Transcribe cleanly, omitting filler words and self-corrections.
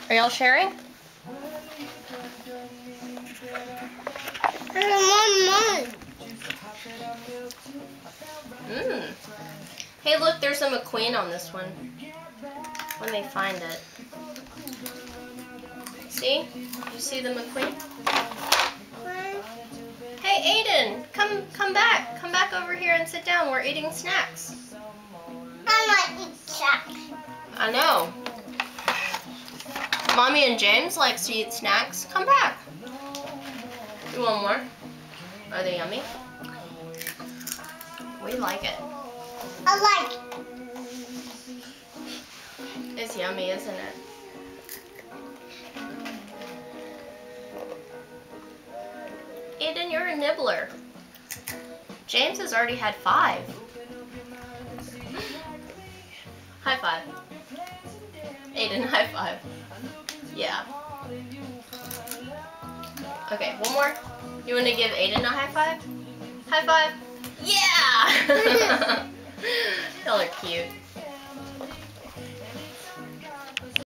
Are y'all sharing? Mmm. Hey, look, there's a McQueen on this one. When they find it. See? You see the McQueen? Hey, Aiden, come back. Come back over here and sit down. We're eating snacks. I like eat snacks. I know. Mommy and James likes to eat snacks. Come back. You want more? Are they yummy? We like it. I like it. It's yummy, isn't it? Aiden, you're a nibbler. James has already had 5. High five. Aiden, high five. Yeah. Okay, one more. You want to give Aiden a high five? High five. Yeah! Y'all are cute.